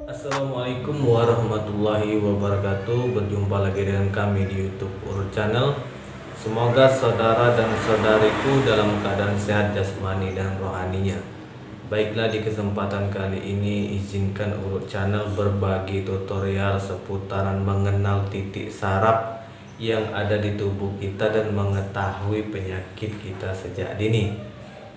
Assalamualaikum warahmatullahi wabarakatuh. Berjumpa lagi dengan kami di YouTube Urut Channel. Semoga saudara dan saudariku dalam keadaan sehat jasmani dan rohaninya. Baiklah, di kesempatan kali ini izinkan Urut Channel berbagi tutorial seputaran mengenal titik saraf yang ada di tubuh kita dan mengetahui penyakit kita sejak dini.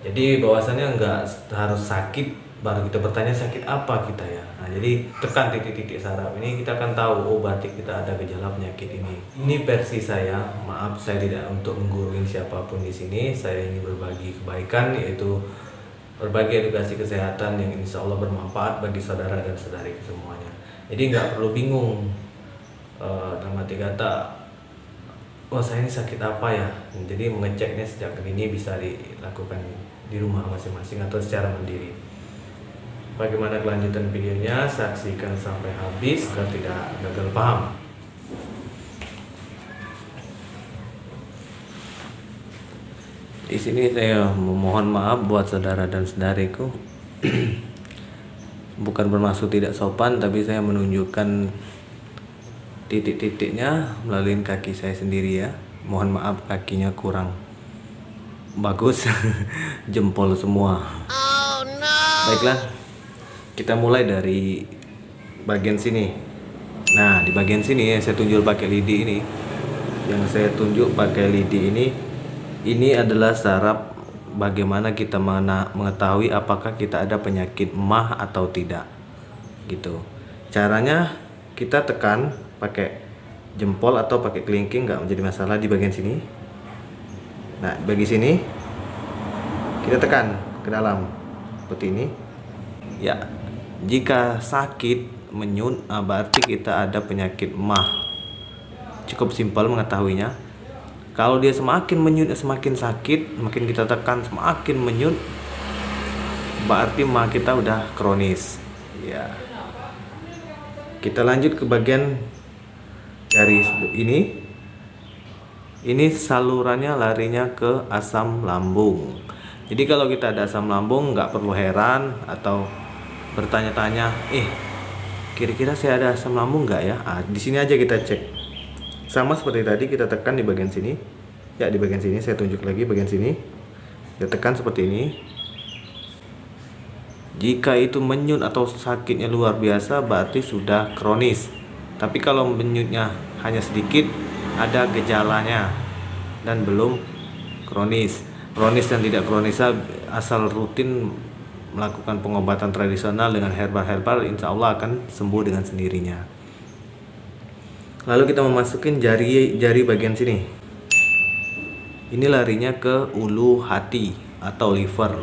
Jadi bahwasannya nggak harus sakit baru kita bertanya sakit apa kita ya. Nah, jadi tekan titik-titik saraf ini kita akan tahu, oh berarti kita ada gejala penyakit ini. Ini versi saya, maaf saya tidak untuk mengguruin siapapun di sini. Saya ingin berbagi kebaikan, yaitu berbagi edukasi kesehatan yang insya Allah bermanfaat bagi saudara dan saudari semuanya. Jadi nggak perlu bingung dalam arti kata, oh saya ini sakit apa ya. Jadi mengeceknya sejak dini bisa dilakukan di rumah masing-masing atau secara mandiri. Bagaimana kelanjutan videonya? Saksikan sampai habis agar tidak gagal paham. Di sini saya memohon maaf buat saudara dan saudariku. Bukan bermaksud tidak sopan, tapi saya menunjukkan titik-titiknya melalui kaki saya sendiri ya. Mohon maaf kakinya kurang bagus, jempol semua. Oh no. Baiklah. Kita mulai dari bagian sini. Nah, di bagian sini yang saya tunjuk pakai lidi ini, ini adalah saraf bagaimana kita mengetahui apakah kita ada penyakit MAH atau tidak. Gitu. Caranya kita tekan pakai jempol atau pakai kelingking, nggak menjadi masalah di bagian sini. Nah, bagi sini kita tekan ke dalam seperti ini. Ya. Jika sakit menyut, berarti kita ada penyakit MAH. Cukup simpel mengetahuinya. Kalau dia semakin menyut, semakin sakit, makin kita tekan semakin menyut, berarti MAH kita udah kronis. Ya. Kita lanjut ke bagian jari ini. Ini salurannya larinya ke asam lambung. Jadi kalau kita ada asam lambung, nggak perlu heran atau bertanya-tanya, kira-kira saya ada asam lambung nggak ya? Di sini aja kita cek. Sama seperti tadi, kita tekan di bagian sini. Ya, di bagian sini saya tunjuk lagi bagian sini. Kita tekan seperti ini. Jika itu menyut atau sakitnya luar biasa, berarti sudah kronis. Tapi kalau menyutnya hanya sedikit, ada gejalanya dan belum kronis. Kronis dan tidak kronis asal rutin melakukan pengobatan tradisional dengan herbal, insya Allah akan sembuh dengan sendirinya. Lalu kita memasukin jari bagian sini. Ini larinya ke ulu hati atau liver.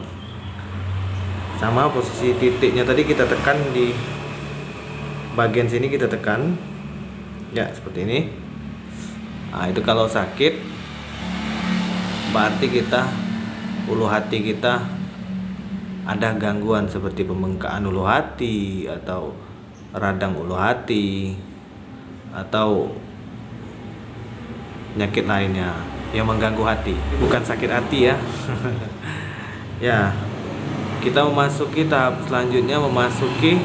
Sama posisi titiknya tadi kita tekan di bagian sini, kita tekan. Ya, seperti ini. Nah, itu kalau sakit berarti ulu hati kita ada gangguan seperti pembengkakan ulu hati atau radang ulu hati atau penyakit lainnya yang mengganggu hati. Bukan sakit hati ya. Ya, kita memasuki tahap selanjutnya, memasuki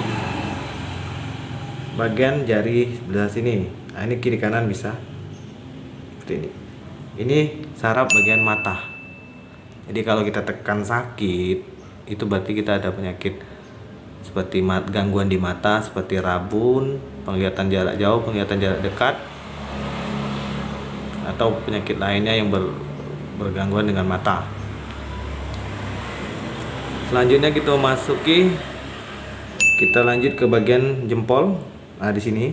bagian jari sebelah sini. Nah, ini kiri kanan bisa seperti ini. Ini saraf bagian mata. Jadi kalau kita tekan sakit, itu berarti kita ada penyakit seperti gangguan di mata, seperti rabun, penglihatan jarak jauh, penglihatan jarak dekat, atau penyakit lainnya yang bergangguan dengan mata. Selanjutnya kita lanjut ke bagian jempol. Nah, di sini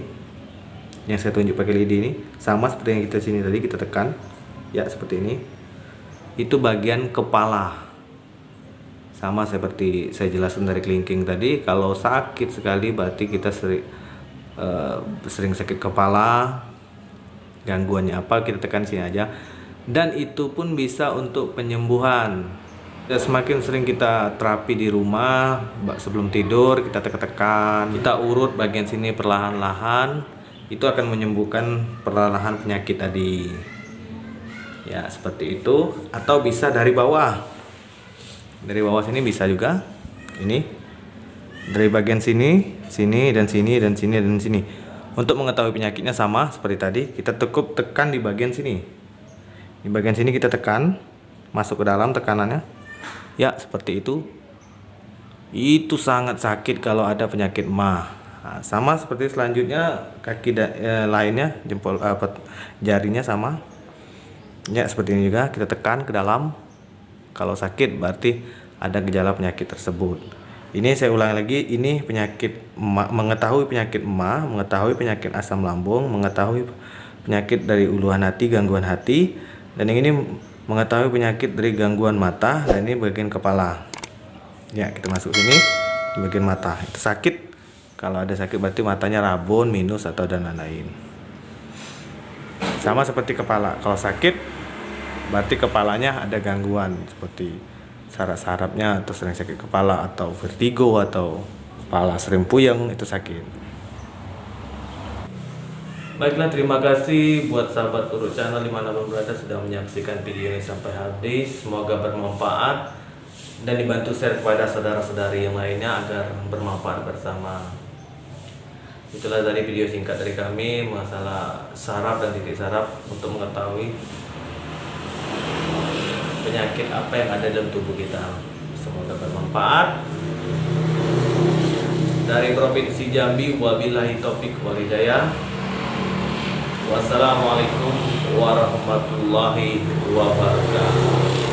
yang saya tunjuk pakai lidi ini sama seperti yang kita sini tadi, kita tekan ya seperti ini. Itu bagian kepala. Sama seperti saya jelaskan dari kelingking tadi, kalau sakit sekali berarti kita sering sakit kepala. Gangguannya apa, kita tekan sini aja. Dan itu pun bisa untuk penyembuhan. Dan semakin sering kita terapi di rumah, sebelum tidur kita tekan, kita urut bagian sini perlahan-lahan, itu akan menyembuhkan perlahan penyakit tadi. Ya, seperti itu. Atau bisa dari bawah. Dari bawah sini bisa juga. Ini Dari bagian sini, sini, dan sini, dan sini, dan sini. Untuk mengetahui penyakitnya sama seperti tadi, kita cukup tekan di bagian sini. Di bagian sini kita tekan, masuk ke dalam tekanannya. Ya, seperti itu. Itu sangat sakit kalau ada penyakit MAH. Nah, sama seperti selanjutnya kaki lainnya, jempol jarinya sama. Ya, seperti ini juga kita tekan ke dalam. Kalau sakit berarti ada gejala penyakit tersebut. Ini saya ulang lagi, ini penyakit mengetahui penyakit MAH, mengetahui penyakit asam lambung, mengetahui penyakit dari uluan hati, gangguan hati, dan yang ini mengetahui penyakit dari gangguan mata, dan ini bagian kepala. Ya, kita masuk sini di bagian mata. Itu sakit. Kalau ada sakit berarti matanya rabun, minus atau dan lain-lain. Sama seperti kepala. Kalau sakit berarti kepalanya ada gangguan seperti saraf-sarafnya atau sering sakit kepala atau vertigo atau kepala sering puyeng, itu sakit. Baiklah, terima kasih buat sahabat Urut Channel dimanapun berada sudah menyaksikan video ini sampai habis. Semoga bermanfaat dan dibantu share kepada saudara-saudari yang lainnya agar bermanfaat bersama. Itulah tadi video singkat dari kami masalah saraf dan titik saraf untuk mengetahui penyakit apa yang ada dalam tubuh kita. Semoga bermanfaat. Dari Provinsi Jambi, wabillahi taufik wal hidayah. Wassalamualaikum warahmatullahi wabarakatuh.